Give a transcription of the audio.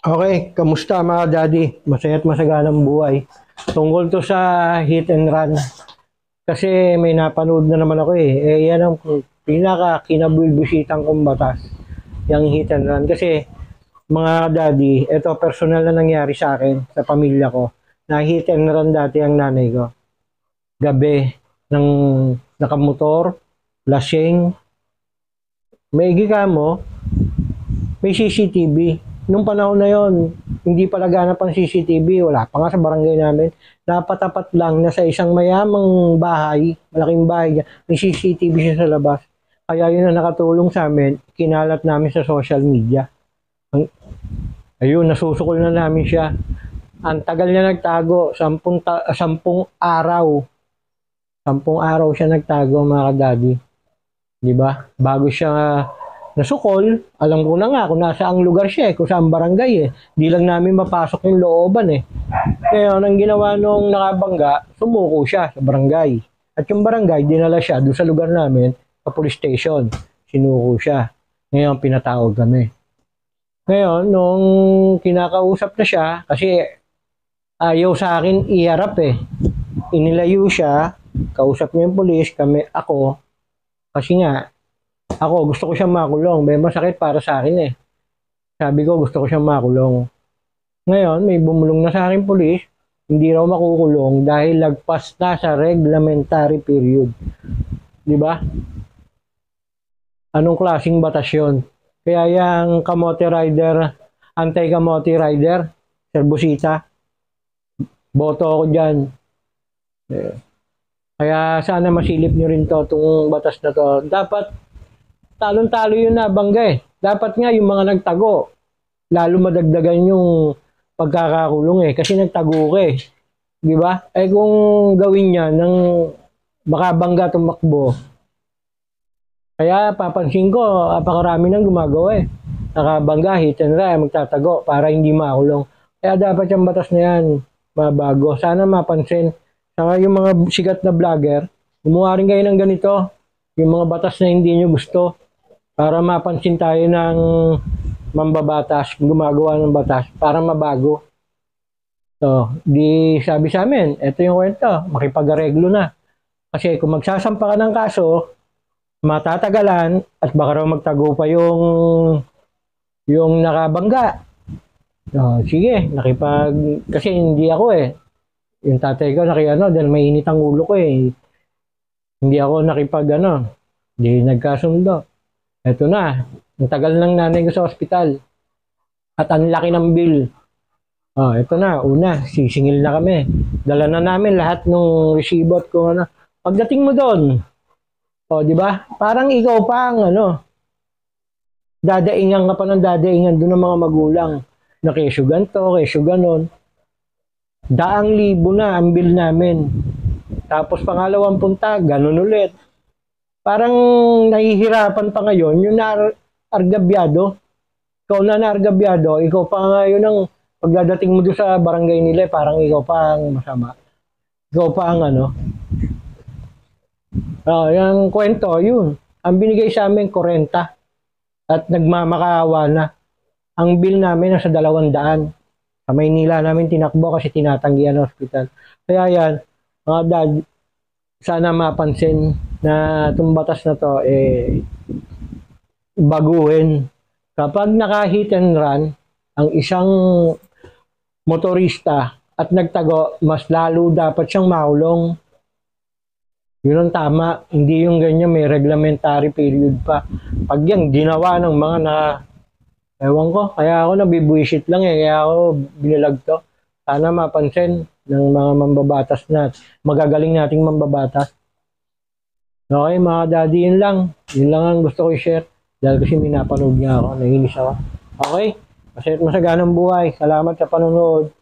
Okay, kamusta mga daddy? Masaya at masaganang buhay. Tungkol to sa hit and run. Kasi may napanood na naman ako eh. Yan ang pinaka kinabubisitan kong batas. Yung hit and run. Kasi mga daddy, ito personal na nangyari sa akin, sa pamilya ko. Na hit and run dati ang nanay ko. Gabi, ng nakamotor, lasing. Maigi ka mo, may CCTV. Nung panahon na yon, hindi pa laganap ang CCTV, wala pa nga sa barangay namin. Napatapat lang na sa isang mayamang bahay, malaking bahay, may CCTV siya sa labas. Kaya yun ang nakatulong sa amin, kinalat namin sa social media. Ayun, nasusukol na namin siya. Ang tagal niya nagtago, 10 araw. 10 araw siya nagtago mga kadadi. Di ba? Bago siya nasukol, alam ko na nga kung nasa ang lugar siya kung saan barangay Di lang namin mapasok yung looban Kaya ang ginawa nung nakabangga, sumuko siya sa barangay. At yung barangay, dinala siya doon sa lugar namin, sa police station. Sinuko siya. Ngayon, pinatawag kami. Ngayon, nung kinakausap na siya, kasi ayaw sa akin iharap Inilayo siya, kausap niya yung police, ako, kasi nga, ako, gusto ko siyang makulong. May masakit para sa akin Sabi ko, gusto ko siyang makulong. Ngayon, may bumulong na sa akin pulis, hindi raw makukulong dahil lagpas na sa reglementary period. Di ba? Anong klaseng batas yun? Kaya yung kamote rider, anti-kamote rider, Sir Busita, boto ako dyan. Kaya sana masilip nyo rin to, itong batas na to. Dapat talon-talo yun nabangga Dapat nga yung mga nagtago, lalo madagdagan yung pagkakakulong kasi nagtago ka Di ba? Kung gawin niya ng makabangga tumakbo, kaya papansin ko, napakarami nang gumagawa Nakabangga, hit and run, magtatago para hindi makulong. Kaya dapat yung batas na yan mabago. Sana mapansin. Saka yung mga sikat na vlogger, gumawa rin kayo ng ganito. Yung mga batas na hindi nyo gusto. Para mapansin tayo ng mambabatas, gumagawa ng batas, para mabago. So, di sabi sa amin, ito yung kwento, makipag-areglo na. Kasi kung magsasampa ka ng kaso, matatagalan, at baka raw magtago pa yung nakabangga. So, sige, kasi hindi ako Yung tatay ko, dahil mainit ang ulo ko Hindi ako hindi nagkasundo. Ito na, ang tagal ng nanay ko sa ospital. At ang laki ng bill. Ito na, sisingil na kami. Dala na namin lahat ng resibo at kung ano. Pagdating mo doon, di ba? Parang ikaw pa ang dadaingan ka pa ng dadaingan doon ng mga magulang. Na kesyo ganito, kesyo ganon. 100,000 na ang bill namin. Tapos pangalawang punta, ganon ulit. Parang nahihirapan pa ngayon yung argabyado. Ikaw na argabyado, ikaw pa ngayon ang pagdadating mo doon sa barangay nila, parang ikaw pa ang masama. Ikaw pa ang yung kwento, yun. Ang binigay sa amin, 40. At nagmamakaawa na. Ang bill namin nasa 200. Sa Maynila namin tinakbo kasi tinatanggihan ng hospital. Kaya yan, mga dad, sana mapansin na itong batas na to baguhin. Kapag naka-hit and run ang isang motorista at nagtago, mas lalo dapat siyang makulong. Yun ang tama. Hindi yung ganyan, may reglementary period pa. Pag yan, ginawa ng mga ewan ko, kaya ako nabibwisit lang kaya ako binilag to. Sana mapansin ng mga mambabatas na magagaling nating mambabatas. Okay, mga daddy, yun lang. Yun lang ang gusto ko i-share. Dahil kasi minapanood niya ako. Nahinis ako. Okay? Masaganang buhay. Salamat sa panonood.